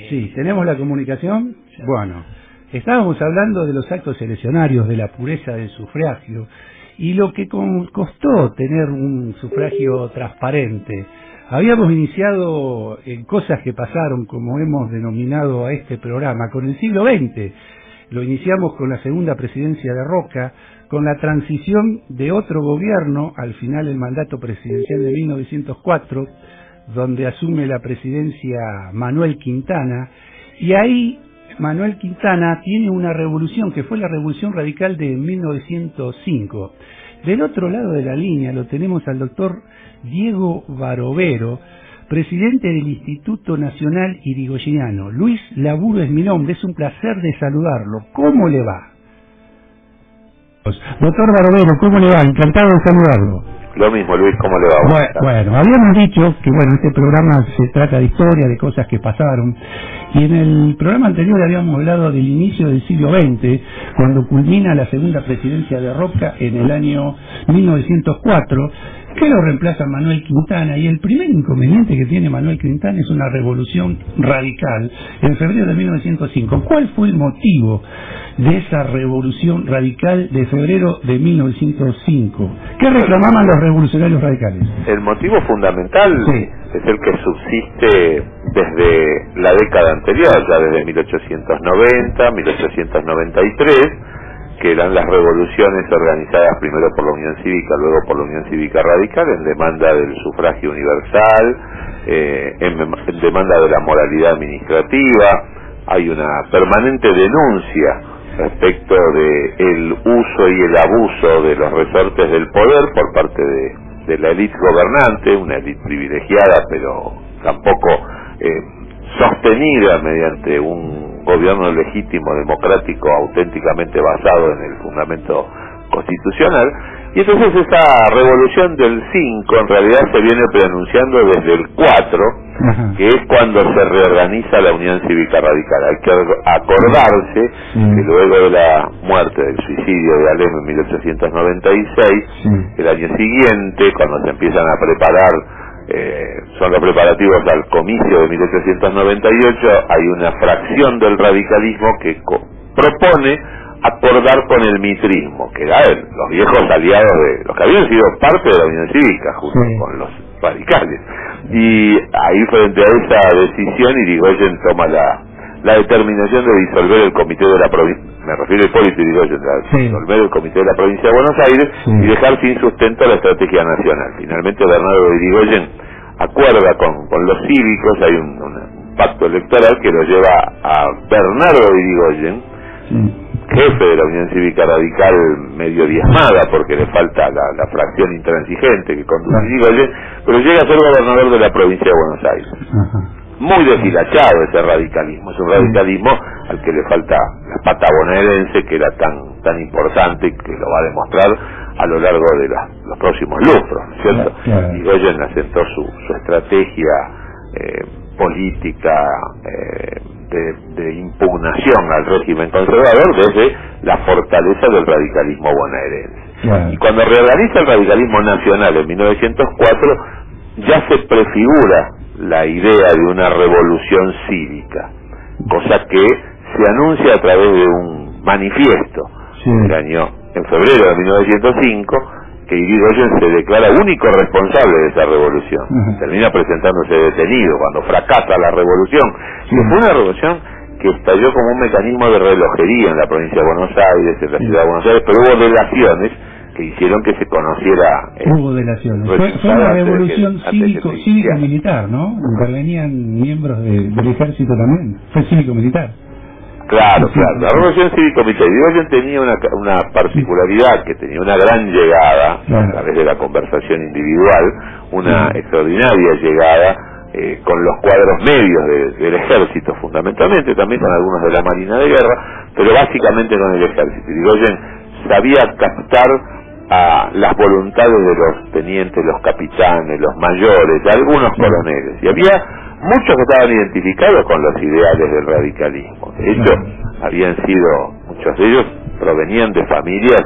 Sí, tenemos la comunicación. Bueno, estábamos hablando de los actos eleccionarios, de la pureza del sufragio y lo que costó tener un sufragio transparente. Habíamos iniciado en cosas que pasaron, como hemos denominado a este programa, con el siglo XX. Lo iniciamos con la segunda presidencia de Roca, con la transición de otro gobierno, al final el mandato presidencial de 1904, donde asume la presidencia Manuel Quintana, y ahí Manuel Quintana tiene una revolución, que fue la Revolución Radical de 1905. Del otro lado de la línea lo tenemos al doctor Diego Barovero, presidente del Instituto Nacional Irigoyeniano. Luis Laburo es mi nombre, es un placer de saludarlo. ¿Cómo le va? Doctor Barovero, ¿cómo le va? Encantado de saludarlo. Lo mismo, Luis, ¿cómo le va? Bueno, habíamos dicho que este programa se trata de historia, de cosas que pasaron, y en el programa anterior habíamos hablado del inicio del siglo XX, cuando culmina la segunda presidencia de Roca en el año 1904, que lo reemplaza Manuel Quintana, y el primer inconveniente que tiene Manuel Quintana es una revolución radical en febrero de 1905. ¿Cuál fue el motivo de esa revolución radical de febrero de 1905? ¿Qué reclamaban los revolucionarios radicales? El motivo fundamental es el que subsiste desde la década anterior, ya desde 1890, 1893, que eran las revoluciones organizadas primero por la Unión Cívica, luego por la Unión Cívica Radical, en demanda del sufragio universal, en demanda de la moralidad administrativa. Hay una permanente denuncia respecto de el uso y el abuso de los resortes del poder por parte de la élite gobernante, una élite privilegiada, pero tampoco sostenida mediante un gobierno legítimo, democrático, auténticamente basado en el fundamento constitucional. Y entonces esa revolución del 5 en realidad se viene pronunciando desde el 4, que es cuando se reorganiza la Unión Cívica Radical. Hay que acordarse que luego de la muerte, del suicidio de Alem en 1896, el año siguiente, cuando se empiezan a preparar, son los preparativos al comicio de 1898, hay una fracción del radicalismo que propone acordar con el mitrismo, que eran los viejos aliados de los que habían sido parte de la Unión Cívica, junto con los radicales. Y ahí, frente a esa decisión, Irigoyen toma la determinación de disolver el comité de la provincia, me refiero a Hipólito Yrigoyen, disolver el comité de la provincia de Buenos Aires y dejar sin sustento la estrategia nacional. Finalmente Bernardo Irigoyen acuerda con los cívicos, hay un pacto electoral que lo lleva a Bernardo Irigoyen, jefe de la Unión Cívica Radical, medio diezmada porque le falta la fracción intransigente que conduce Irigoyen, pero llega a ser gobernador de la provincia de Buenos Aires. Muy deshilachado ese radicalismo, es un radicalismo al que le falta la pata bonaerense, que era tan importante, que lo va a demostrar a lo largo de los próximos lustros, ¿cierto? Irigoyen asentó su estrategia política de impugnación al régimen conservador desde la fortaleza del radicalismo bonaerense. Y cuando reorganiza el radicalismo nacional en 1904, ya se prefigura la idea de una revolución cívica, cosa que se anuncia a través de un manifiesto en febrero de 1905, que Irigoyen se declara único responsable de esa revolución. Termina presentándose detenido cuando fracasa la revolución. Y fue una revolución que estalló como un mecanismo de relojería en la provincia de Buenos Aires, en la ciudad de Buenos Aires, pero hubo delaciones que hicieron que se conociera. Hubo delaciones. Fue una revolución cívico-militar, ¿no? Intervenían miembros del ejército también. Fue cívico-militar. Claro. La revolución cívico-militar. Irigoyen tenía una particularidad, que tenía una gran llegada a través de la conversación individual, una extraordinaria llegada con los cuadros medios del ejército, fundamentalmente, también con algunos de la Marina de Guerra, pero básicamente con el ejército. Irigoyen sabía captar a las voluntades de los tenientes, los capitanes, los mayores, algunos coroneles, y había muchos que estaban identificados con los ideales del radicalismo. De hecho, muchos de ellos provenían de familias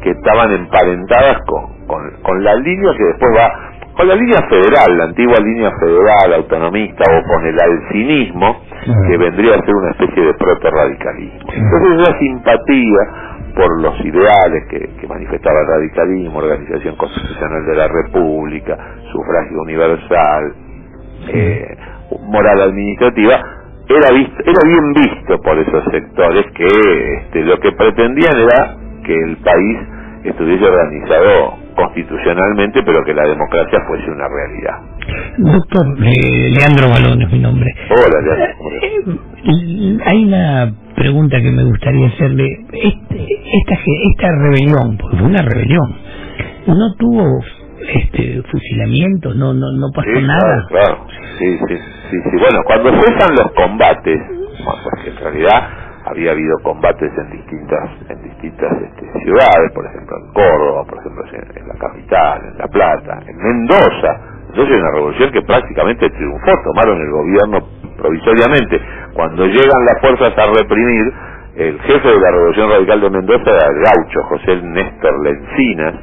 que estaban emparentadas con la línea que después va con la línea federal, la antigua línea federal autonomista, o con el alcinismo, que vendría a ser una especie de proto-radicalismo. Entonces esa simpatía por los ideales que manifestaba el radicalismo, organización constitucional de la República, sufragio universal, moral administrativa, era bien visto por esos sectores que lo que pretendían era que el país estuviese organizado constitucionalmente, pero que la democracia fuese una realidad. Doctor, Leandro Balón es mi nombre. Hola, Leandro. Hay una pregunta que me gustaría hacerle. Esta rebelión, porque fue una rebelión, ¿no tuvo fusilamientos? ¿No pasó nada? Claro. Sí. Bueno, cuando cesan los combates, porque en realidad había habido combates en distintas ciudades, por ejemplo en Córdoba, por ejemplo en la capital, en La Plata, en Mendoza. Entonces hay una revolución que prácticamente triunfó, tomaron el gobierno provisoriamente. Cuando llegan las fuerzas a reprimir, el jefe de la Revolución Radical de Mendoza era el gaucho José Néstor Lencinas,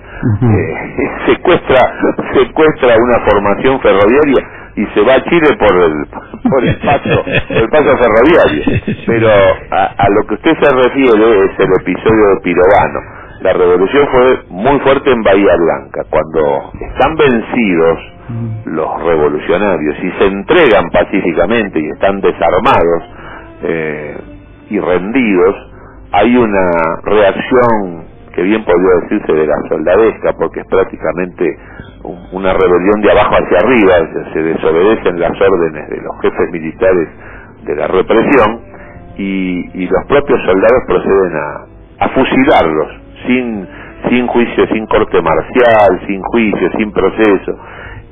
secuestra una formación ferroviaria y se va a Chile por el paso ferroviario. Pero a lo que usted se refiere es el episodio de Pirovano. La revolución fue muy fuerte en Bahía Blanca. Cuando están vencidos los revolucionarios y se entregan pacíficamente y están desarmados y rendidos, hay una reacción que bien podría decirse de la soldadesca, porque es prácticamente una rebelión de abajo hacia arriba. Se desobedecen las órdenes de los jefes militares de la represión y los propios soldados proceden a fusilarlos sin juicio, sin corte marcial, sin juicio, sin proceso.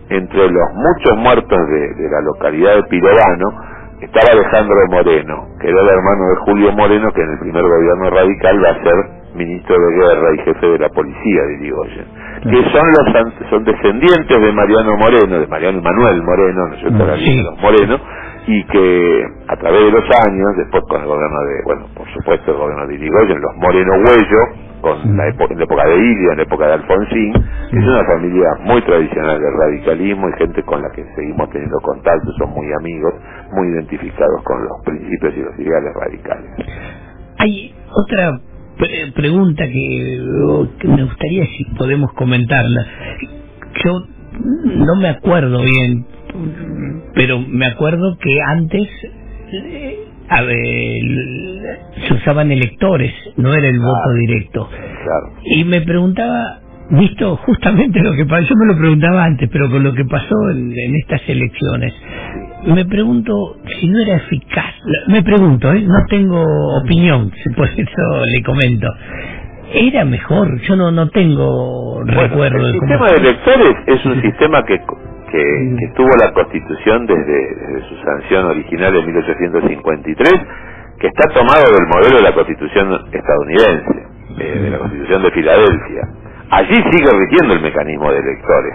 Entre los muchos muertos de la localidad de Pirovano estaba Alejandro Moreno, que era el hermano de Julio Moreno, que en el primer gobierno radical va a ser ministro de guerra y jefe de la policía de Irigoyen, que son descendientes de Mariano Moreno, de Mariano y Manuel Moreno, ¿no es cierto?, la línea de los Moreno, y que a través de los años, después con el gobierno por supuesto el gobierno de Irigoyen, los Moreno Huello, en la época de Ilia, en la época de Alfonsín, es una familia muy tradicional del radicalismo y gente con la que seguimos teniendo contacto, son muy amigos, muy identificados con los principios y los ideales radicales. Hay otra pregunta que me gustaría si podemos comentarla. Yo no me acuerdo bien, pero me acuerdo que antes se usaban electores, no era el voto directo. Claro. Y me preguntaba, visto justamente lo que pasó, yo me lo preguntaba antes, pero con lo que pasó en estas elecciones, me pregunto si no era eficaz. Me pregunto, no tengo opinión, por eso le comento. Era mejor, yo no tengo recuerdo de cómo. El sistema de electores es un sistema que tuvo la Constitución desde su sanción original en 1853, que está tomado del modelo de la Constitución estadounidense, de la Constitución de Filadelfia. Allí sigue rigiendo el mecanismo de electores.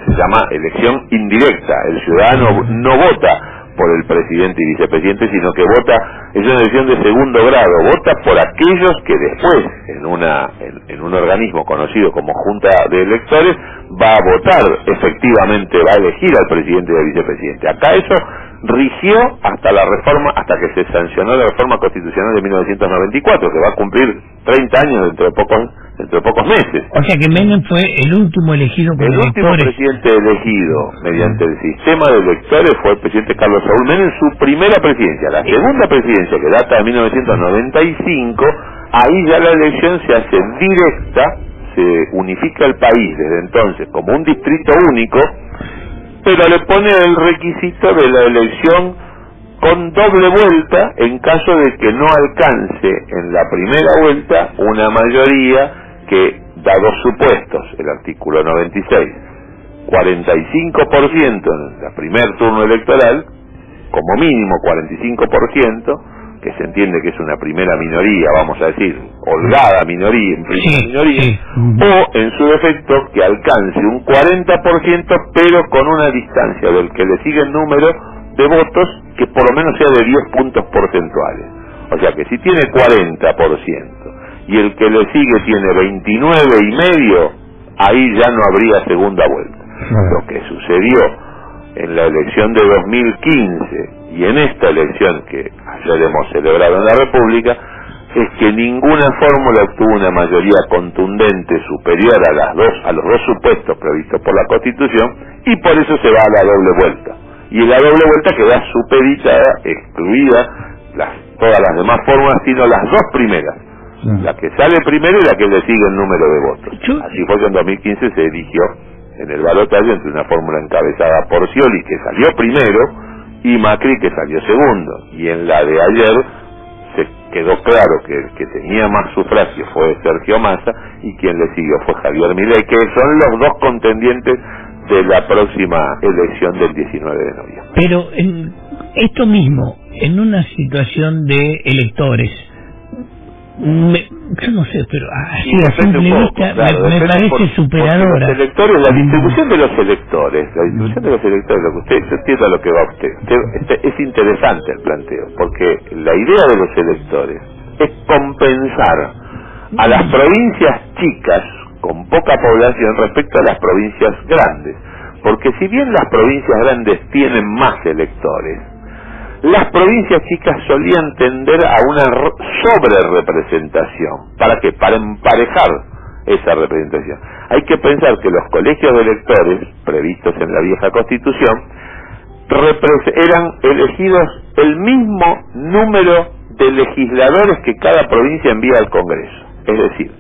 Se llama elección indirecta. El ciudadano no vota por el presidente y vicepresidente, sino que es una elección de segundo grado, vota por aquellos que después, en un organismo conocido como Junta de Electores, va a votar efectivamente, va a elegir al presidente y al vicepresidente. Acá eso rigió hasta que se sancionó la reforma constitucional de 1994, que va a cumplir 30 años dentro de pocos meses. O sea que Menem fue el último elegido por electores. El último presidente elegido mediante el sistema de electores fue el presidente Carlos Saúl Menem en su primera presidencia. La segunda presidencia, que data de 1995, ahí ya la elección se hace directa, se unifica el país desde entonces como un distrito único, pero le pone el requisito de la elección con doble vuelta en caso de que no alcance en la primera vuelta una mayoría que da dos supuestos, el artículo 96, 45% en el primer turno electoral, como mínimo 45%, que se entiende que es una primera minoría, vamos a decir, holgada minoría, o en su defecto que alcance un 40%, pero con una distancia del que le sigue el número de votos que por lo menos sea de 10 puntos porcentuales. O sea que si tiene 40% y el que le sigue tiene 29,5, ahí ya no habría segunda vuelta. Lo que sucedió en la elección de 2015 y en esta elección que ayer hemos celebrado en la República es que ninguna fórmula obtuvo una mayoría contundente superior a los dos supuestos previstos por la Constitución, y por eso se va a la doble vuelta. Y en la doble vuelta queda supeditada, excluida todas las demás fórmulas, sino las dos primeras. La que sale primero y la que le sigue el número de votos. Así fue que en 2015 se eligió en el balotaje entre una fórmula encabezada por Scioli, que salió primero, y Macri, que salió segundo. Y en la de ayer se quedó claro que el que tenía más sufragios fue Sergio Massa, y quien le siguió fue Javier Milei, que son los dos contendientes de la próxima elección del 19 de noviembre. Pero en esto mismo, en una situación de electores, yo no sé, pero así a simple vista me parece superadora. Los electores, la distribución de los electores, lo que usted, yo entiendo a lo que va usted. Es interesante el planteo, porque la idea de los electores es compensar a las provincias chicas con poca población respecto a las provincias grandes, porque si bien las provincias grandes tienen más electores, las provincias chicas solían tender a una sobre-representación. ¿Para qué? Para emparejar esa representación. Hay que pensar que los colegios de electores, previstos en la vieja Constitución, eran elegidos el mismo número de legisladores que cada provincia envía al Congreso. Es decir,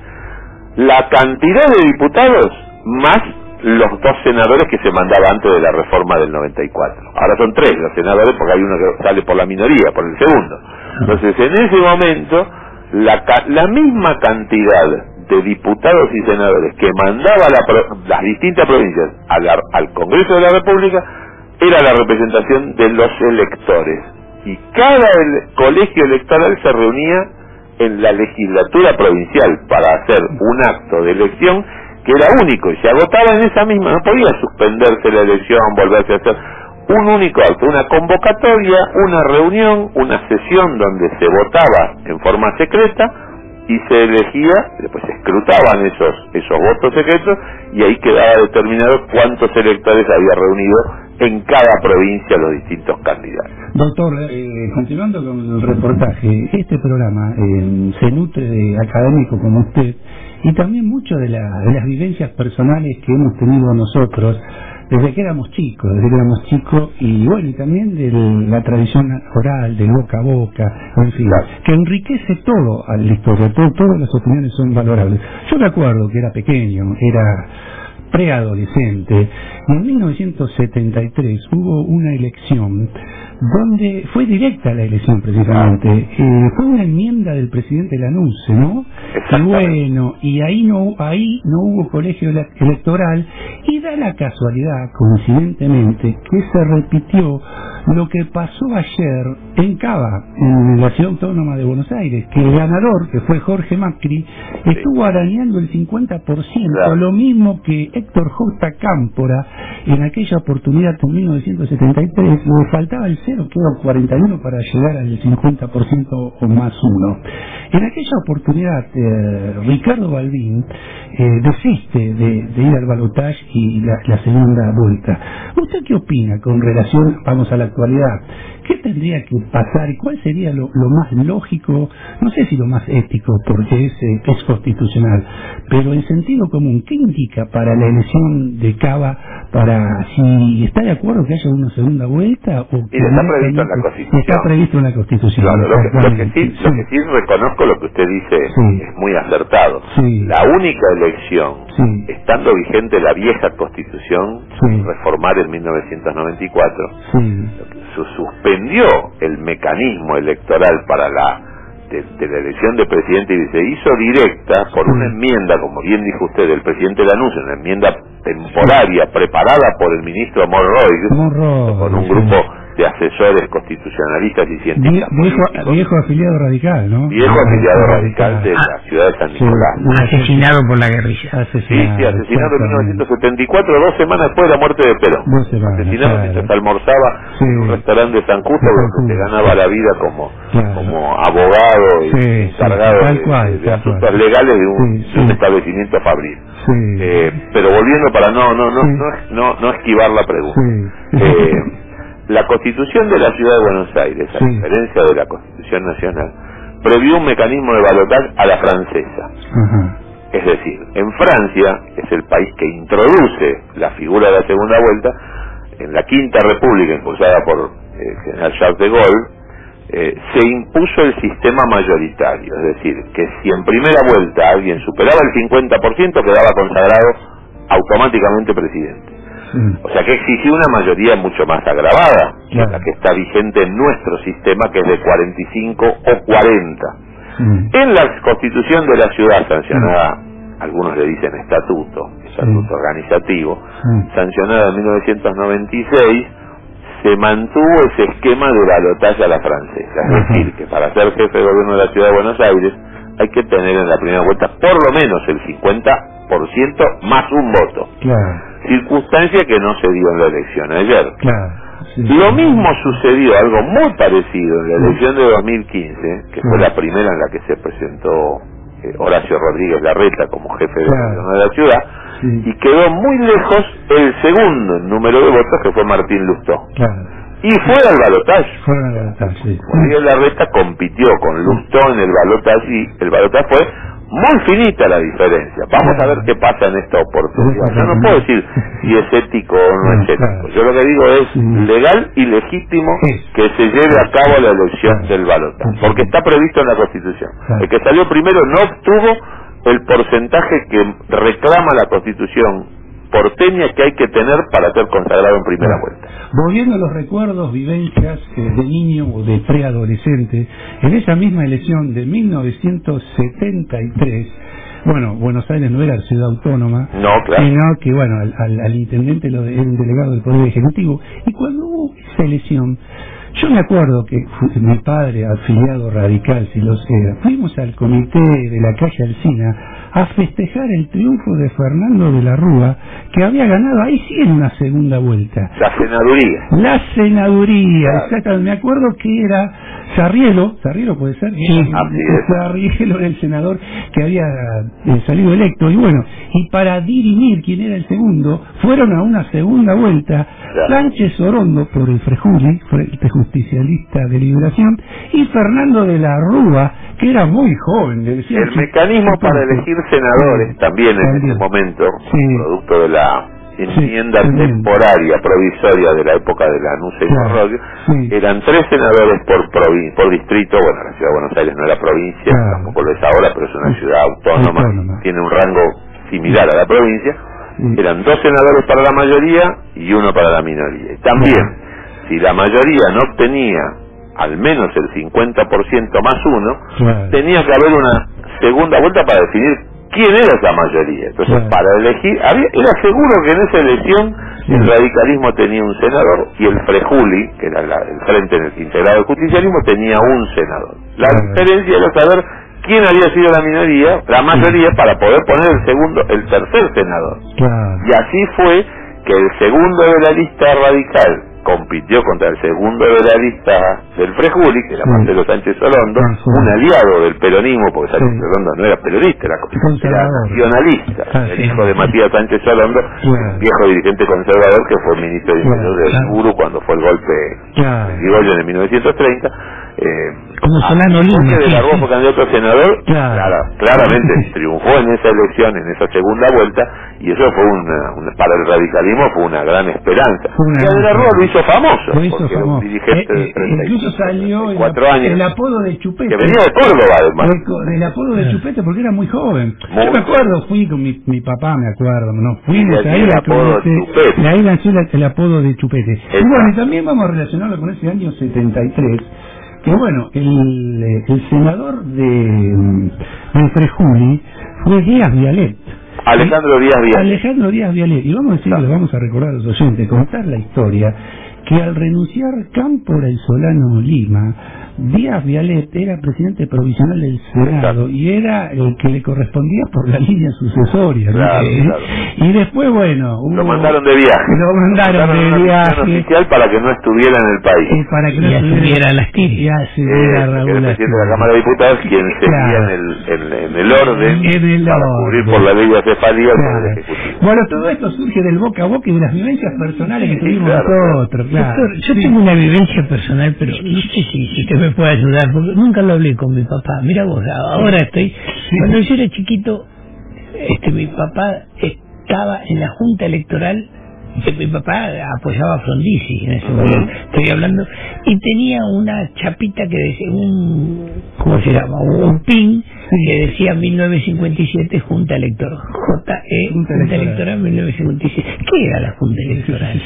la cantidad de diputados más los 2 senadores que se mandaba antes de la reforma del 94. Ahora son 3 los senadores, porque hay uno que sale por la minoría, por el segundo. Entonces, en ese momento, la misma cantidad de diputados y senadores que mandaba las distintas provincias al Congreso de la República era la representación de los electores. Y cada colegio electoral se reunía en la legislatura provincial para hacer un acto de elección que era único y se agotaba en esa misma, no podía suspenderse la elección, volverse a hacer un único acto, una convocatoria, una reunión, una sesión donde se votaba en forma secreta y se elegía, después se escrutaban esos votos secretos y ahí quedaba determinado cuántos electores había reunido en cada provincia los distintos candidatos. Doctor, continuando con el reportaje, este programa se nutre de académicos como usted y también mucho de las vivencias personales que hemos tenido nosotros desde que éramos chicos, y bueno, y también de la tradición oral, del boca a boca, en fin, que enriquece todo a la historia, todas las opiniones son valorables. Yo me acuerdo que era pequeño, era preadolescente, y en 1973 hubo una elección donde fue directa la elección precisamente, fue una enmienda del presidente Lanusse, ¿no? Y bueno, y ahí no hubo colegio electoral, y da la casualidad, coincidentemente, que se repitió lo que pasó ayer en Cava, en la ciudad autónoma de Buenos Aires, que el ganador, que fue Jorge Macri, estuvo arañando el 50%, lo mismo que Héctor J. Cámpora en aquella oportunidad en 1973, le faltaba el 0, quedó 41 para llegar al 50% o más 1. En aquella oportunidad Ricardo Balbín desiste de ir al balotaje y la segunda vuelta. ¿Usted qué opina con relación, vamos a la actualidad? ¿Qué tendría que pasar y cuál sería lo más lógico? No sé si lo más ético, porque es constitucional, pero en sentido común, ¿qué indica para la elección de Cava, para si está de acuerdo que haya una segunda vuelta o que está previsto en la Constitución? Está previsto en la Constitución. Claro, lo que sí reconozco, lo que usted dice es muy acertado. La única elección, estando vigente la vieja Constitución, reformar en 1994, suspendió el mecanismo electoral para de la elección de presidente y se hizo directa por una enmienda, como bien dijo usted, del presidente Lanusse, una enmienda temporaria preparada por el ministro Monroy, con un grupo de asesores constitucionalistas y científicos. Viejo afiliado radical, ¿no? Viejo afiliado radical de la ciudad de San Nicolás. Asesinado por la guerrilla. Sí, asesinado en 1974, 2 semanas después de la muerte de Perón. Asesinado mientras almorzaba en un restaurante de San Justo, donde se ganaba la vida como abogado y encargado de asuntos legales de un establecimiento fabril. Pero volviendo para no esquivar la pregunta. La Constitución de la Ciudad de Buenos Aires, a diferencia de la Constitución Nacional, previó un mecanismo de balotaje a la francesa. Es decir, en Francia, que es el país que introduce la figura de la segunda vuelta, en la Quinta República, impulsada por el general Charles de Gaulle, se impuso el sistema mayoritario, es decir, que si en primera vuelta alguien superaba el 50%, quedaba consagrado automáticamente presidente. O sea que exigió una mayoría mucho más agravada que la que está vigente en nuestro sistema, que es de 45 o 40. En la Constitución de la ciudad, sancionada, algunos le dicen estatuto organizativo, sancionada en 1996, se mantuvo ese esquema de balotaje a la francesa. Es decir, que para ser jefe de gobierno de la ciudad de Buenos Aires hay que tener en la primera vuelta por lo menos el 50% más un voto. Circunstancia que no se dio en la elección ayer. Lo mismo sucedió, algo muy parecido en la elección de 2015, que fue la primera en la que se presentó Horacio Rodríguez Larreta como jefe de gobierno de la ciudad, y quedó muy lejos el segundo en número de votos, que fue Martín Lustó. Y fue al balotaje. Rodríguez Larreta compitió con Lustó en el balotaje, y el balotaje fue muy finita la diferencia. Vamos a ver qué pasa en esta oportunidad. Yo no puedo decir si es ético o no es ético. Yo lo que digo es legal y legítimo que se lleve a cabo la elección del balotaje, porque está previsto en la Constitución. El que salió primero no obtuvo el porcentaje que reclama la Constitución porteña que hay que tener para ser consagrado en primera vuelta. Volviendo a los recuerdos, vivencias de niño o de preadolescente, en esa misma elección de 1973, bueno, Buenos Aires no era ciudad autónoma, sino que, bueno, al intendente era un delegado del Poder Ejecutivo, y cuando hubo esa elección, yo me acuerdo que mi padre, afiliado radical, si lo era, fuimos al comité de la calle Alsina a festejar el triunfo de Fernando de la Rúa, que había ganado ahí sí en una segunda vuelta. La senaduría, exactamente. Me acuerdo que era Sarrielo puede ser, Sarrielo era el senador que había salido electo, y bueno, y para dirimir quién era el segundo, fueron a una segunda vuelta Sánchez Orondo por el Frejuli, Frente Justicialista de Liberación, y Fernando de la Rúa, que era muy joven. Le decía el mecanismo para elegir senadores también en ese momento, producto de la enmienda temporaria, provisoria de la época de Lanús y Morrodio, eran 3 senadores por distrito. Bueno, la ciudad de Buenos Aires no era provincia, tampoco lo es ahora, pero es una ciudad autónoma, tiene un rango similar a la provincia. Eran 2 senadores para la mayoría y 1 para la minoría. Y también, si la mayoría no obtenía al menos el 50% más 1, tenía que haber una segunda vuelta para definir quién era esa mayoría. Entonces, para elegir, era seguro que en esa elección el radicalismo tenía un senador y el Frejuli, que era el Frente Integrado del Justicialismo, tenía un senador. La diferencia era saber quién había sido la minoría, la mayoría, para poder poner el tercer senador. Y así fue que el segundo de la lista radical compitió contra el segundo de la lista del Frejuli, que era Marcelo Sánchez Orondo, un aliado del peronismo, porque Sánchez Orondo no era periodista, era nacionalista, el hijo de Matías Sánchez Orondo, viejo dirigente conservador que fue ministro de Interior del Uru cuando fue el golpe de Irigoyen en 1930. Como Solano Lima, de la Rúa fue candidato a senador, claramente triunfó en esa elección, en esa segunda vuelta, y eso fue para el radicalismo fue una gran esperanza. Y de la Rúa lo hizo famoso, porque era un dirigente de 30 incluso salió 4 años, el apodo de Chupete, que venía de Córdoba además, el apodo de Chupete, porque era muy joven. Yo me acuerdo, fui con mi papá, me acuerdo, nos fuimos ahí ahí lanzó el apodo de Chupete. Y bueno, y también vamos a relacionarlo con ese año 73, que bueno, el senador de Frejuli fue Díaz Vialet. Alejandro Díaz Vialet. Y vamos a decirle, vamos a recordar a los oyentes, contar la historia, que al renunciar Cámpora y Solano Lima, Díaz Vialet era presidente provisional del Senado y era el que le correspondía por la línea sucesoria, ¿no? Claro. Y después, bueno, lo mandaron de viaje. Lo mandaron de viaje oficial para que no estuviera en el país. Para que no estuviera a las tiras. El presidente de la Cámara de Diputados, quien seguía en el orden para cubrir por la ley de acefalía el Poder Ejecutivo. Bueno, todo esto surge del boca a boca y de las vivencias personales que tuvimos nosotros. Doctor, yo tengo una vivencia personal, pero no sé si usted me puede ayudar, porque nunca lo hablé con mi papá. Mira vos, ahora estoy... Cuando yo era chiquito, mi papá estaba en la Junta Electoral. Mi papá apoyaba a Frondizi en ese momento, estoy hablando, y tenía una chapita que decía, ¿cómo se llama? Un pin que decía 1957 Junta Electoral, Junta Electoral 1957. ¿Qué era la Junta Electoral?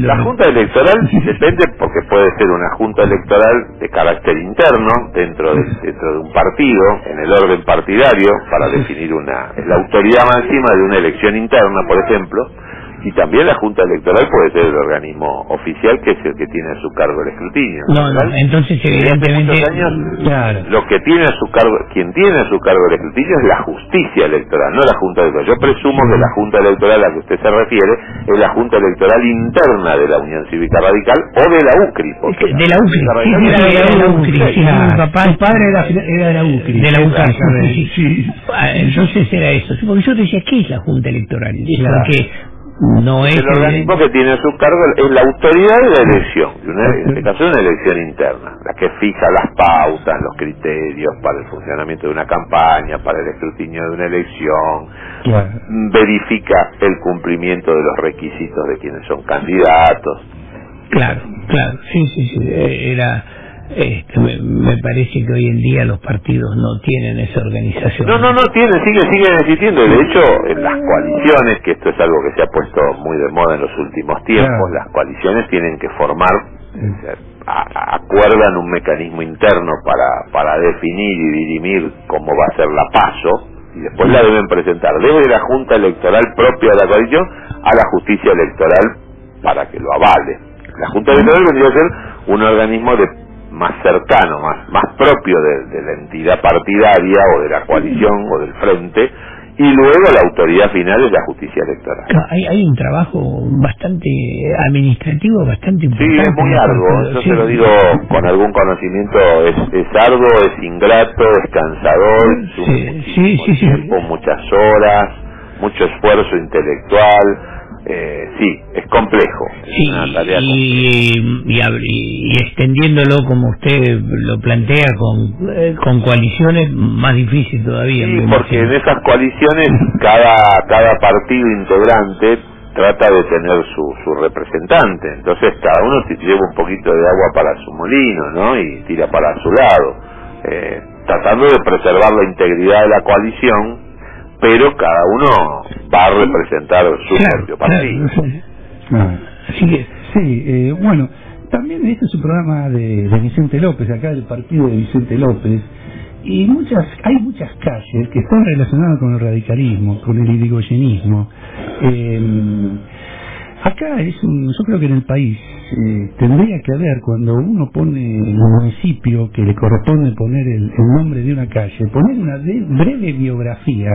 La Junta Electoral depende, porque puede ser una Junta Electoral de carácter interno dentro de un partido, en el orden partidario, para definir es la autoridad máxima de una elección interna, por ejemplo. Y también la Junta Electoral puede ser el organismo oficial, que es el que tiene a su cargo el escrutinio. No, entonces evidentemente lo que tiene a su cargo, quien tiene a su cargo el escrutinio es la justicia electoral, no la Junta Electoral. Yo presumo que la Junta Electoral a la que usted se refiere es la Junta Electoral interna de la Unión Cívica Radical o de la UCRI. De la UCRI, mi padre era de la UCRI. De la UCRI, entonces era eso. Porque yo decía, ¿qué es la Junta Electoral? Porque no es el organismo que tiene a su cargo es la autoridad de la elección, en este caso una elección interna, la que fija las pautas, los criterios para el funcionamiento de una campaña, para el escrutinio de una elección, verifica el cumplimiento de los requisitos de quienes son candidatos. Claro, sí, era... me parece que hoy en día los partidos no tienen esa organización. No tienen, siguen existiendo. De hecho, en las coaliciones, que esto es algo que se ha puesto muy de moda en los últimos tiempos, las coaliciones tienen que formar, acuerdan un mecanismo interno para definir y dirimir cómo va a ser la PASO, y después la deben presentar desde la Junta Electoral propia de la coalición a la Justicia Electoral para que lo avale. La Junta Electoral vendría a ser un organismo más cercano, más propio de la entidad partidaria o de la coalición o del frente, y luego la autoridad final es la justicia electoral. Hay un trabajo bastante administrativo, bastante importante. Sí, es muy arduo, yo se lo digo con algún conocimiento, es arduo, es ingrato, es cansador, mucho tiempo, muchas horas, mucho esfuerzo intelectual. Sí, es complejo, es una tarea compleja. Y extendiéndolo como usted lo plantea con coaliciones, más difícil todavía. Sí, porque en esas coaliciones cada partido integrante trata de tener su representante, entonces cada uno lleva un poquito de agua para su molino, ¿no? Y tira para su lado, tratando de preservar la integridad de la coalición, pero cada uno va a representar su propio partido. Bueno, también este es un programa de Vicente López, acá del partido de Vicente López, y hay muchas calles que están relacionadas con el radicalismo, con el irigoyenismo. Acá yo creo que en el país tendría que haber, cuando uno pone el municipio que le corresponde poner el nombre de una calle, poner una breve biografía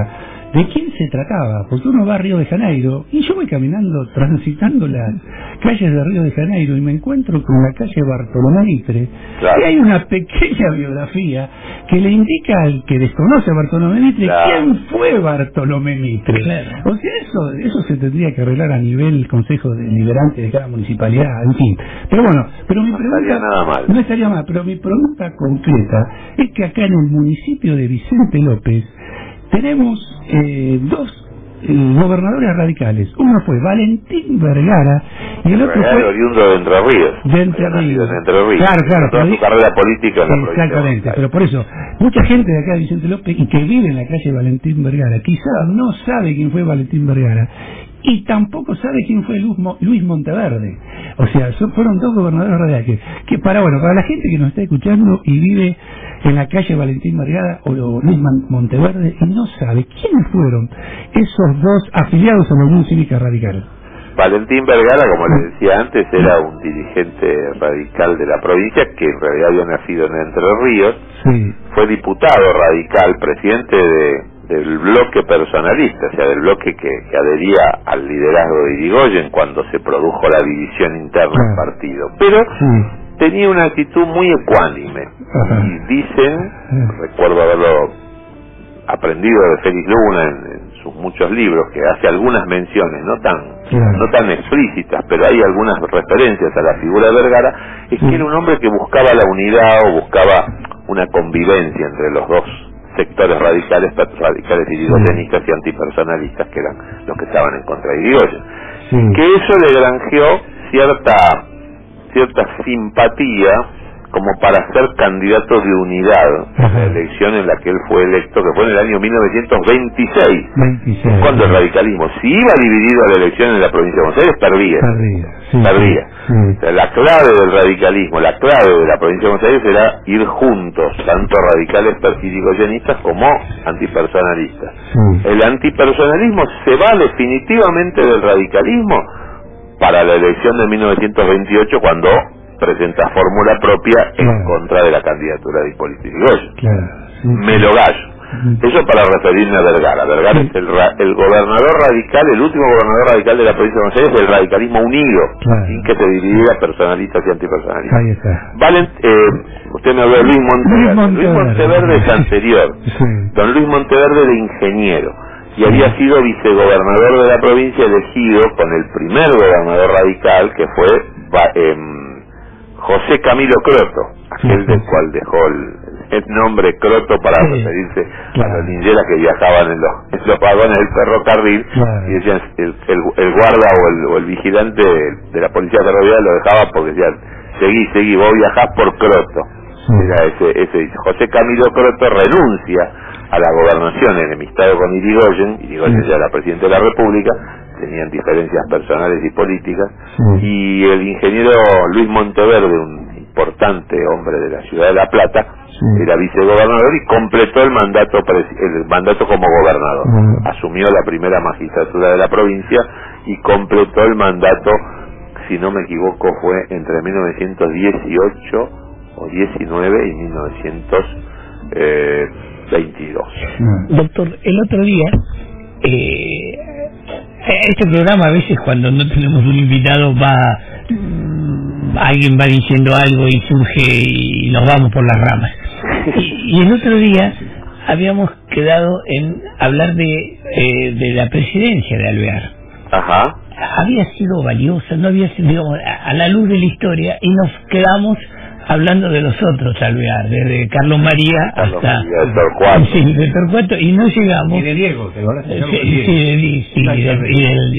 de quién se trataba, porque uno va a Río de Janeiro y yo voy caminando, transitando las calles de Río de Janeiro y me encuentro con la calle Bartolomé Mitre, y hay una pequeña biografía que le indica al que desconoce a Bartolomé Mitre quién fue Bartolomé Mitre. O sea, eso se tendría que arreglar a nivel del Consejo Deliberante de cada municipalidad, en fin. Pero bueno, mi pregunta no estaría mal, pero mi pregunta concreta es que acá en el municipio de Vicente López tenemos dos gobernadores radicales. Uno fue Valentín Vergara y el otro fue oriundo de Entre Ríos. De Entre Ríos. Claro. Toda su carrera política en la exactamente, pero por eso, mucha gente de acá de Vicente López y que vive en la calle Valentín Vergara, quizás no sabe quién fue Valentín Vergara y tampoco sabe quién fue Luis Monteverde. O sea, fueron dos gobernadores radicales que para la gente que nos está escuchando y vive en la calle Valentín Vergara o Luis Monteverde y no sabe quiénes fueron esos dos afiliados a la Unión Cívica Radical. Valentín Vergara, como les decía antes, era un dirigente radical de la provincia que en realidad había nacido en Entre Ríos. Sí. Fue diputado radical, presidente del bloque personalista, o sea, del bloque que adhería al liderazgo de Irigoyen cuando se produjo la división interna del partido. Pero tenía una actitud muy ecuánime. Y dicen, recuerdo haberlo aprendido de Félix Luna en sus muchos libros, que hace algunas menciones, no tan explícitas, pero hay algunas referencias a la figura de Vergara, es que era un hombre que buscaba la unidad o buscaba una convivencia entre los dos sectores radicales irigoyenistas y antipersonalistas, que eran los que estaban en contra de Irigoyen. Que eso le granjeó cierta simpatía como para ser candidato de unidad en la elección en la que él fue electo, que fue en el año 1926, cuando el radicalismo, si iba dividido a la elección en la provincia de Buenos Aires, perdía. O sea, la clave del radicalismo, la clave de la provincia de Buenos Aires era ir juntos, tanto radicales irigoyenistas como antipersonalistas. El antipersonalismo se va definitivamente del radicalismo para la elección de 1928, cuando presenta fórmula propia en contra de la candidatura de Hipólito Yrigoyen. Me lo gallo. Eso para referirme a Vergara. Vergara es el gobernador radical, el último gobernador radical de la provincia de Buenos Aires, del radicalismo unido, sin que se dividiera personalistas y antipersonalistas. Ahí está. Usted me habló de Luis Monteverde. Luis Monteverde es anterior. Don Luis Monteverde de ingeniero. Y había sido vicegobernador de la provincia, elegido con el primer gobernador radical, que fue José Camilo Croto, aquel del cual dejó el nombre Croto para referirse a los lincheras que viajaban en los vagones del ferrocarril, y decían, el guarda o el vigilante de la policía ferroviaria lo dejaba porque decían, seguí, vos viajás por Croto. Era ese José Camilo Croto renuncia a la gobernación enemistado con Irigoyen ya era presidente de la República, tenían diferencias personales y políticas, y el ingeniero Luis Monteverde, un importante hombre de la ciudad de La Plata, era vicegobernador y completó el mandato como gobernador. Asumió la primera magistratura de la provincia y completó el mandato, si no me equivoco, fue entre 1918 o 19 y 1922. Doctor, el otro día, este programa a veces cuando no tenemos un invitado alguien va diciendo algo y surge y nos vamos por las ramas. Y el otro día habíamos quedado en hablar de la presidencia de Alvear. Había sido valiosa, no había sido, digamos, a la luz de la historia, y nos quedamos hablando de los otros Alvear, desde Carlos María hasta de Torcuato, y no llegamos. Y de Diego, ¿te acordás? Y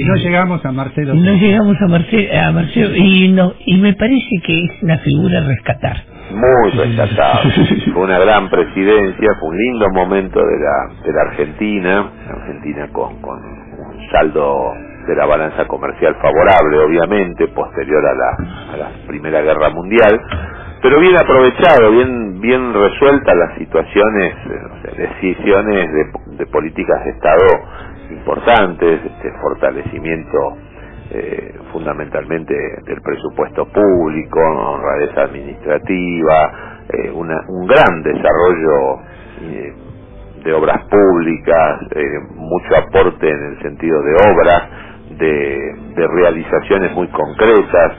no llegamos a Marcelo. No llegamos a Marcelo, y me parece que es una figura a rescatar. Muy rescatado. Fue una gran presidencia, fue un lindo momento de la Argentina con un saldo de la balanza comercial favorable, obviamente, posterior a la Primera Guerra Mundial, pero bien aprovechado, bien resueltas las situaciones, decisiones de políticas de Estado importantes, fortalecimiento fundamentalmente del presupuesto público, honradez administrativa, un gran desarrollo de obras públicas, mucho aporte en el sentido de obras, de realizaciones muy concretas,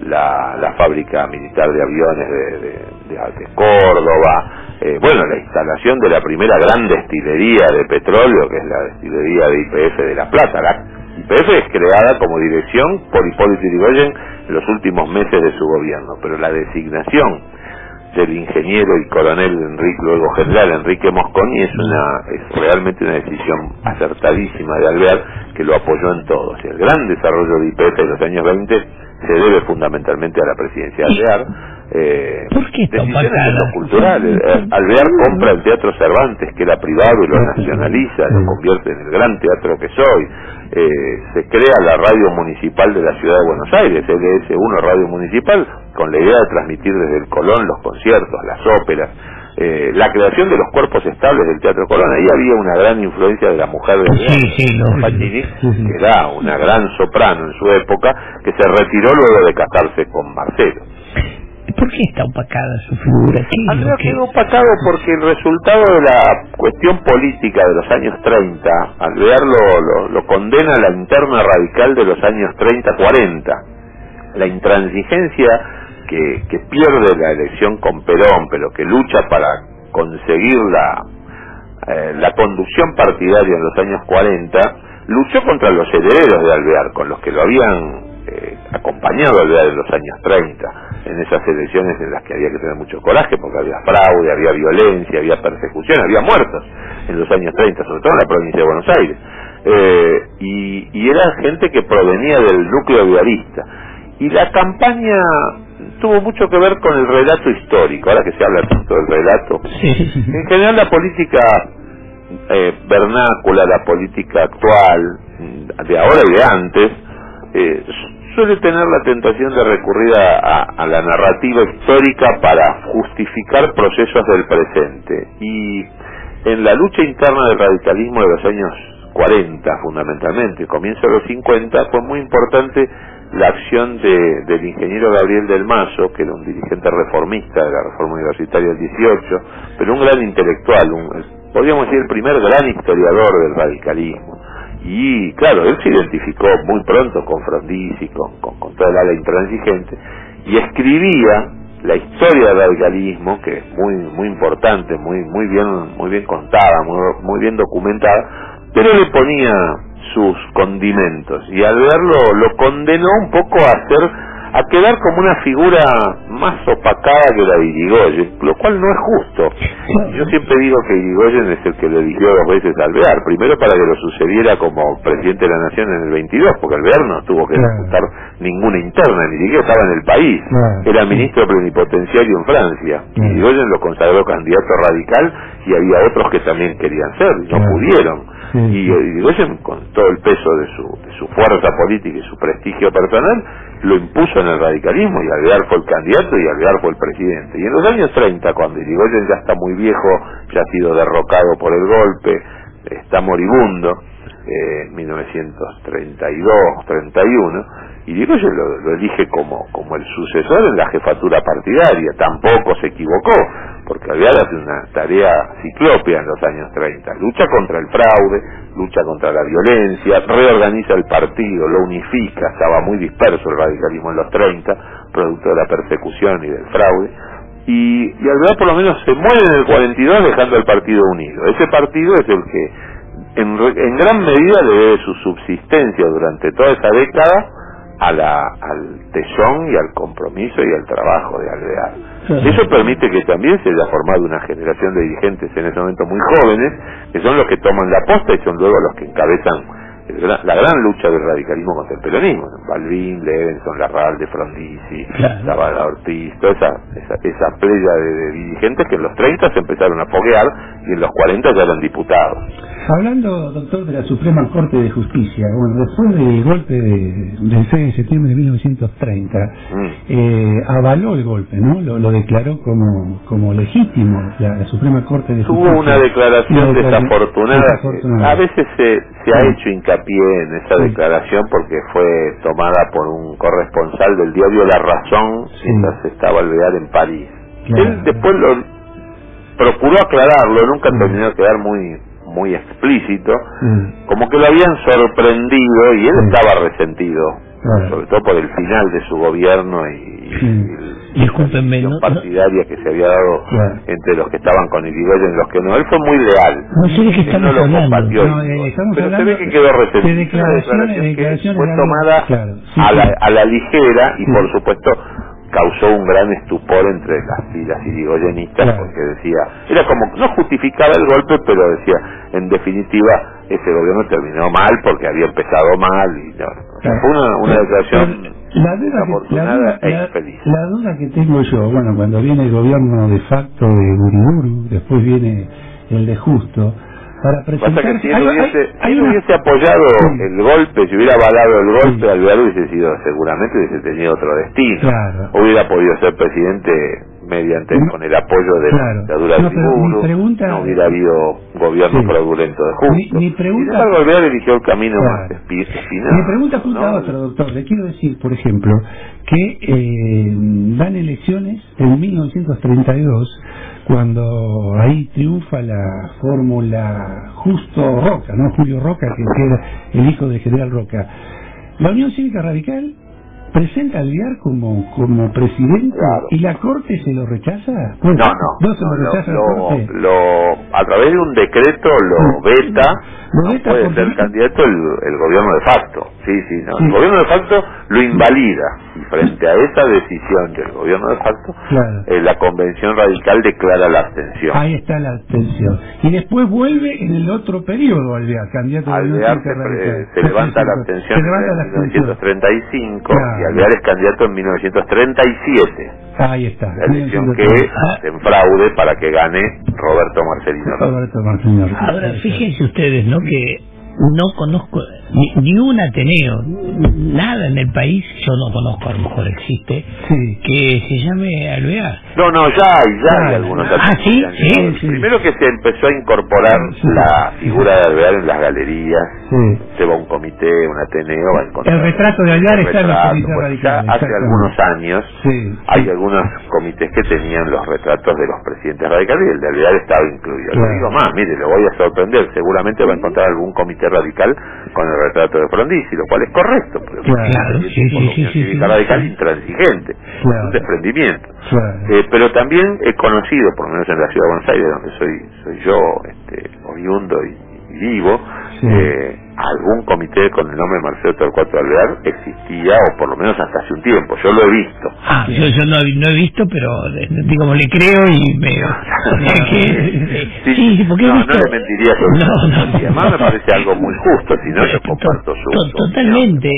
la fábrica militar de aviones de Córdoba, la instalación de la primera gran destilería de petróleo, que es la destilería de YPF de La Plata. La YPF es creada como dirección por Hipólito Yrigoyen en los últimos meses de su gobierno, pero la designación del ingeniero y coronel luego general Enrique Mosconi es realmente una decisión acertadísima de Alvear, que lo apoyó en todo. O sea, el gran desarrollo de YPF en los años 20 se debe fundamentalmente a la presidencia de Alvear. ¿Por qué decisiones culturales? Alvear compra el Teatro Cervantes, que era privado, y lo nacionaliza, lo convierte en el gran teatro que soy. Se crea la radio municipal de la ciudad de Buenos Aires, LS1 Radio Municipal, con la idea de transmitir desde el Colón los conciertos, las óperas. la creación de los cuerpos estables del Teatro Colón. Ahí había una gran influencia de la mujer de Facchini, que era una gran soprano en su época, que se retiró luego de casarse con Marcelo. ¿Por qué está opacada su figura? Andrea quedó opacado porque el resultado de la cuestión política de los años 30, Alvear lo condena a la interna radical de los años 30-40, la intransigencia que pierde la elección con Perón, pero que lucha para conseguir la conducción partidaria en los años 40, luchó contra los herederos de Alvear, con los que lo habían acompañado a Alvear en los años 30, en esas elecciones en las que había que tener mucho coraje, porque había fraude, había violencia, había persecución, había muertos en los años 30, sobre todo en la provincia de Buenos Aires, y era gente que provenía del núcleo alvearista, y la campaña tuvo mucho que ver con el relato histórico. Ahora que se habla tanto del relato, en general la política vernácula, la política actual, de ahora y de antes, suele tener la tentación de recurrir a la narrativa histórica para justificar procesos del presente. Y en la lucha interna del radicalismo de los años 40, fundamentalmente, comienzo de los 50, fue muy importante la acción del ingeniero Gabriel del Mazo, que era un dirigente reformista de la reforma universitaria del 18, pero un gran intelectual, podríamos decir el primer gran historiador del radicalismo. Y claro, él se identificó muy pronto con Frondizi, con toda el ala intransigente, y escribía la historia del radicalismo, que es muy importante, muy bien contada, muy bien documentada, pero le ponía sus condimentos, y al verlo lo condenó un poco a quedar como una figura más opacada que la de Irigoyen, lo cual no es justo. Yo siempre digo que Irigoyen es el que lo eligió 2 veces a Alvear, primero para que lo sucediera como presidente de la Nación en el 22, porque Alvear no tuvo que disputar ninguna interna, ni siquiera estaba en el país, era ministro plenipotenciario en Francia. Irigoyen lo consagró candidato radical, y había otros que también querían ser, y no pudieron. Y Irigoyen, con todo el peso de su fuerza política y su prestigio personal, lo impuso en el radicalismo, y Alvear fue el candidato y Alvear fue el presidente. Y en los años 30, cuando Irigoyen ya está muy viejo, ya ha sido derrocado por el golpe, está moribundo, 1932-31, y Irigoyen lo elige como el sucesor en la jefatura partidaria. Tampoco se equivocó, porque Alvear hace una tarea ciclópea en los años 30, lucha contra el fraude, lucha contra la violencia, reorganiza el partido, lo unifica. Estaba muy disperso el radicalismo en los 30, producto de la persecución y del fraude, y Alvear por lo menos se muere en el 42 dejando el partido unido. Ese partido es el que en gran medida le debe su subsistencia durante toda esa década al tesón y al compromiso y al trabajo de Alvear. Eso permite que también se haya formado una generación de dirigentes en ese momento muy jóvenes, que son los que toman la posta y son luego los que encabezan la gran lucha del radicalismo contra el peronismo. Balbín, Levenson, Larralde, Frondizi, Zavala Ortiz, toda esa playa de dirigentes que en los 30 se empezaron a foguear y en los 40 ya eran diputados. Hablando, doctor, de la Suprema Corte de Justicia, bueno, después del golpe del 6 de septiembre de 1930, avaló el golpe, ¿no? Lo declaró como legítimo la Suprema Corte de Justicia. Tuvo una declaración desafortunada. A veces se ha hecho hincapié en esa declaración porque fue tomada por un corresponsal del diario La Razón, mientras estaba Alvear en París. Él después lo procuró aclararlo, nunca terminó de quedar muy explícito, como que lo habían sorprendido y él estaba resentido, sobre todo por el final de su gobierno y la partidaria que se había dado entre los que estaban con Irigoyen y los que no. Él fue muy leal. No sé de qué estamos hablando. Pero se ve que quedó resentido. Una declaración que fue tomada a la ligera y por supuesto causó un gran estupor entre las filas irigoyenistas, porque decía, era como, no justificaba el golpe, pero decía, en definitiva, ese gobierno terminó mal porque había empezado mal, y fue una declaración desafortunada e infeliz. La duda que tengo yo, bueno, cuando viene el gobierno de facto de Uriburu, después viene el de Justo, para presentar... Pasa que si él hubiese apoyado el golpe, si hubiera avalado el golpe, Alvear hubiese sido, seguramente hubiese tenido otro destino. Hubiera podido ser presidente con el apoyo de la dictadura de Iburu, no hubiera habido gobierno fraudulento de Justo. Mi pregunta, sin embargo, Alvear eligió el camino más espinado. Mi pregunta junto a otro, doctor. Le quiero decir, por ejemplo, que dan elecciones en 1932, cuando ahí triunfa la fórmula Justo Roca, ¿no? Julio Roca, que era el hijo de General Roca. La Unión Cívica Radical presenta a Alvear como presidente, y la Corte se lo rechaza. Bueno, no se lo rechaza la Corte. A través de un decreto lo veta. Puede ser candidato el gobierno de facto. El gobierno de facto lo invalida, y frente a esa decisión del gobierno de facto, la convención radical declara la abstención. Ahí está la abstención. Y después vuelve en el otro periodo Alvear, candidato de la Unión Cívica Radical. Se levanta la abstención en 1935, y Alvear es candidato en 1937. Ahí está. La elección que se enfraude para que gane Roberto Marcelino. Ahora, fíjense ustedes, ¿no?, que no conozco ni un Ateneo, nada en el país, yo no conozco, a lo mejor existe, que se llame Alvear. No, ya hay algunos Ateneos. ¿Sí? Primero que se empezó a incorporar la figura de Alvear en las galerías, se va un comité, un Ateneo, va a encontrar el retrato de Alvear está en los comités radicales. Hace algunos años hay algunos comités que tenían los retratos de los presidentes radicales, y el de Alvear estaba incluido. Le digo más, mire, lo voy a sorprender, seguramente va a encontrar algún comité radical con el retrato de Frondizi, lo cual es correcto, porque Cívica Radical intransigente, un desprendimiento. Pero también he conocido, por lo menos en la ciudad de Buenos Aires, donde soy yo oriundo y vivo, algún comité con el nombre de Marcelo Torcuato Alvear existía, o por lo menos hasta hace un tiempo. Yo lo he visto. Yo no he visto, pero digamos, le creo y me... porque no le mentiría y además me parece algo muy justo, si no yo comparto su totalmente,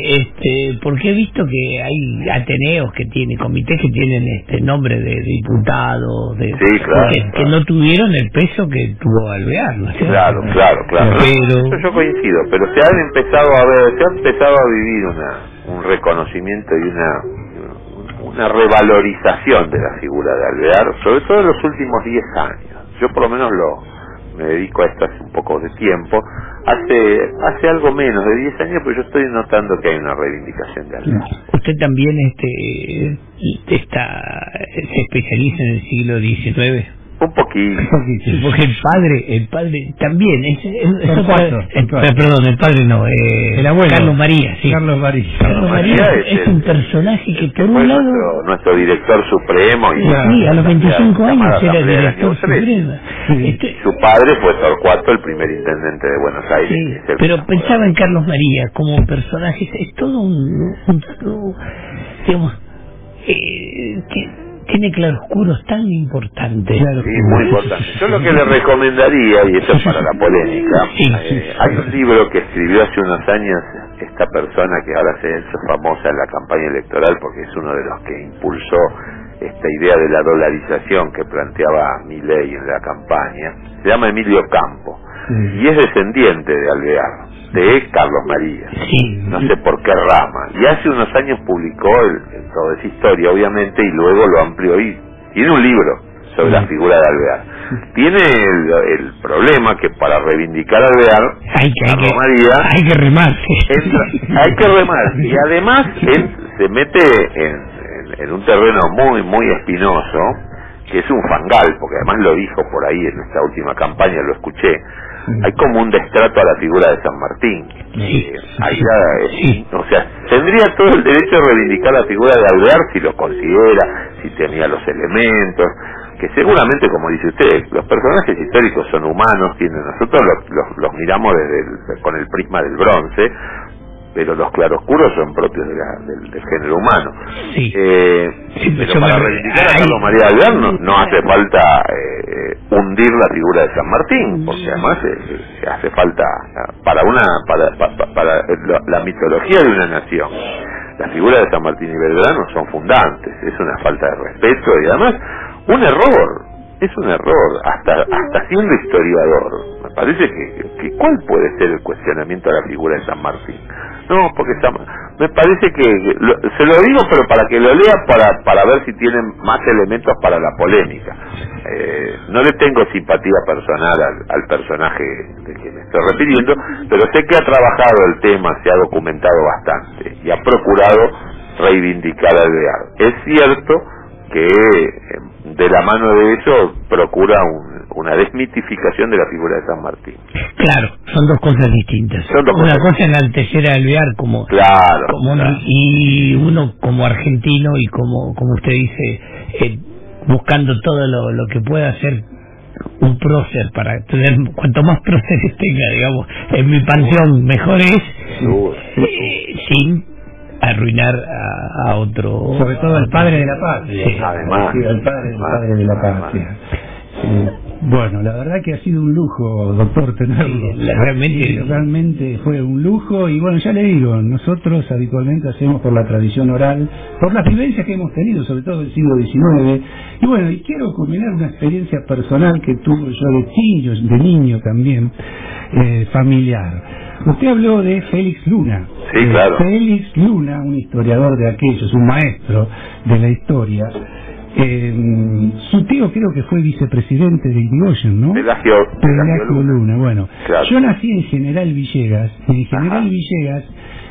porque he visto que hay Ateneos que tienen, comités que tienen nombre de diputados, que no tuvieron el peso que tuvo Alvear, ¿no? Claro. Eso yo coincido, pero se ha empezado a vivir un reconocimiento y una revalorización de la figura de Alvear, sobre todo en los últimos 10 años. Yo por lo menos me dedico a esto hace un poco de tiempo, hace algo menos de 10 años, pero yo estoy notando que hay una reivindicación de Alvear. Usted también se especializa en el siglo XIX. Un poquito. Porque el padre también el padre no, el abuelo Carlos María, Carlos María es un personaje que por un lado nuestro director supremo, y a los 25 años era director supremo. Su padre fue Torcuato, el primer intendente de Buenos Aires. Pero pensaba en Carlos María como personaje, es todo digamos, que tiene claroscuros tan importantes. Muy importante. Yo lo que le recomendaría, y esto es para la polémica, hay un libro que escribió hace unos años esta persona que ahora se hizo famosa en la campaña electoral porque es uno de los que impulsó esta idea de la dolarización que planteaba Milei en la campaña. Se llama Emilio Campo y es descendiente de Alvear, de Carlos María, no sé por qué rama, y hace unos años publicó toda esa historia, obviamente, y luego lo amplió y tiene un libro sobre la figura de Alvear. Tiene el problema que para reivindicar a Alvear, Carlos María hay que remar, y además él se mete en un terreno muy muy espinoso, que es un fangal, porque además lo dijo por ahí en esta última campaña, lo escuché. Hay como un destrato a la figura de San Martín. O sea, tendría todo el derecho de reivindicar la figura de Alvear si lo considera, si tenía los elementos, que seguramente, como dice usted, los personajes históricos son humanos, nosotros los miramos con el prisma del bronce, pero los claroscuros son propios del género humano. Pero para reivindicar a Carlos María Alvear no hace falta hundir la figura de San Martín, porque además hace falta para la mitología de una nación. Las figuras de San Martín y Belgrano son fundantes, es una falta de respeto y además un error, hasta siendo historiador. Me parece que ¿cuál puede ser el cuestionamiento a la figura de San Martín? No, porque me parece que se lo digo, pero para que lo lea, para ver si tienen más elementos para la polémica. No le tengo simpatía personal al personaje de que me estoy refiriendo, pero sé que ha trabajado el tema, se ha documentado bastante y ha procurado reivindicar al Alvear. Es cierto que de la mano de eso procura una desmitificación de la figura de San Martín. Claro, son dos cosas distintas. Una cosa es enaltecer a Alvear como, claro. Y uno como argentino y como usted dice, buscando todo lo que pueda hacer un prócer para tener, cuanto más próceres tenga, digamos, en mi panteón mejor es, sin arruinar a otro, sobre todo al padre de la patria. Sí, además, sí, al padre de la patria. Bueno, la verdad que ha sido un lujo, doctor, tenerlo. Realmente fue un lujo. Y bueno, ya le digo, nosotros habitualmente hacemos por la tradición oral, por las vivencias que hemos tenido, sobre todo del siglo XIX. Y bueno, y quiero culminar una experiencia personal que tuve yo de niño también, familiar. Usted habló de Félix Luna. Sí, claro. Félix Luna, un historiador de aquellos, un maestro de la historia. Su tío creo que fue vicepresidente de Irigoyen, ¿no? Pelagio Luna. Bueno, claro. Yo nací en General Villegas. En General Villegas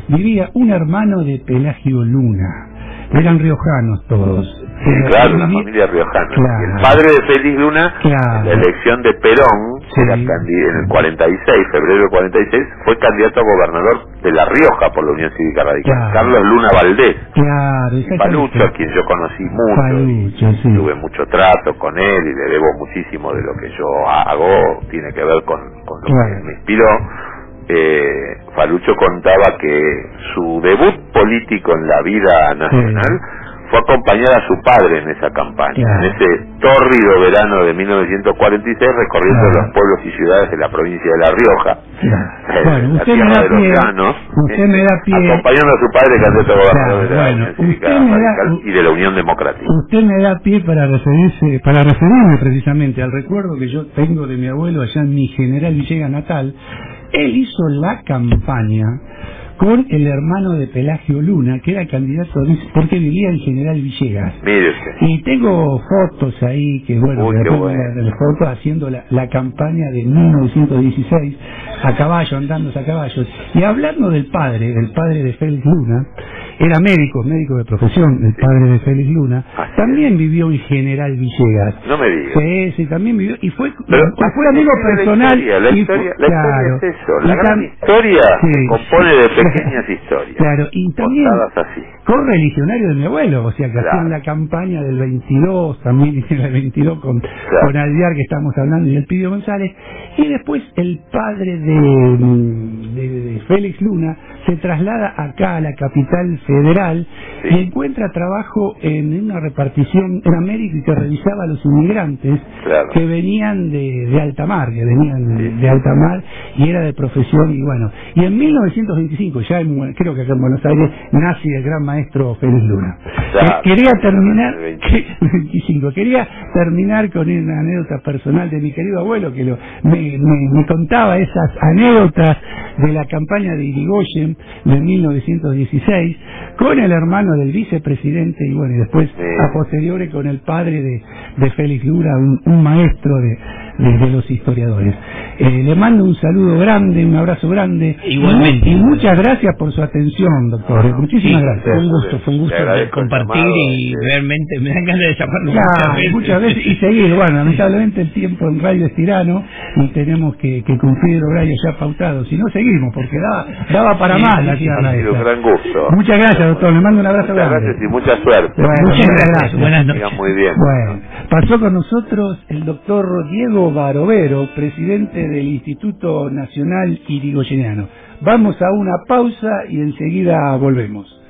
vivía un hermano de Pelagio Luna. Eran riojanos todos. Sí, claro, una familia riojana. Claro. Y el padre de Félix Luna, claro, en la elección de Perón, sí, en el 46, febrero del 46, fue candidato a gobernador de La Rioja por la Unión Cívica Radical. Claro. Carlos Luna Valdés. Claro, Falucho, a quien yo conocí mucho. Falucho, sí. Tuve mucho trato con él y le debo muchísimo de lo que yo hago, tiene que ver con lo claro, que me inspiró. Falucho contaba que su debut político en la vida nacional fue acompañar a su padre en esa campaña, en ese tórrido verano de 1946, recorriendo los pueblos y ciudades de la provincia de La Rioja, bueno, la tierra de los llanos, acompañando a su padre, candidato a gobernador de la Unión Cívica Radical y de la Unión Democrática. Usted me da pie para referirme precisamente al recuerdo que yo tengo de mi abuelo allá en mi General Villegas natal. Él hizo la campaña con el hermano de Pelagio Luna, que era candidato, porque vivía en General Villegas. Mire usted. Y tengo fotos ahí, que bueno, de fotos haciendo la campaña de 1916, a caballo, andándose a caballos. Y hablando del padre de Félix Luna, era médico de profesión, el padre de Félix Luna, también vivió en General Villegas. No me digas. Sí, también vivió, y fue amigo personal. La historia es eso, la gran historia se compone de pequeñas historias. Claro, y también así. Correligionario de mi abuelo, o sea que hacían la campaña del 22, también hicieron el 22 con Alvear, que estamos hablando, y el Pidio González, y después el padre de Félix Luna se traslada acá a la capital federal y encuentra trabajo en una repartición, era médico y que revisaba a los inmigrantes que venían de alta mar, de alta mar, y era de profesión, y bueno, y en 1925, creo que acá en Buenos Aires, nace el gran maestro Félix Luna. Quería terminar con una anécdota personal de mi querido abuelo, que me contaba esas anécdotas de la campaña de Irigoyen de 1916 con el hermano del vicepresidente, y bueno, y después a posteriori con el padre de Félix Luna, un maestro de los historiadores. Le mando un saludo grande, un abrazo grande. Igualmente. Y muchas gracias por su atención, doctor. Muchísimas gracias. Fue un gusto compartir y realmente me dan ganas de llamarlo muchas veces y seguir. Bueno, lamentablemente el tiempo en radio es tirano y tenemos que cumplir el horario ya pautado. Si no, seguimos, porque daba para más la charla esta. Un gran gusto. Muchas gracias, doctor. Le mando un abrazo grande. Gracias y mucha suerte. Muchas gracias. Buenas noches. Muy bien. Bueno, pasó con nosotros el doctor Diego Barovero, presidente del Instituto Nacional Irigoyeniano. Vamos a una pausa y enseguida volvemos.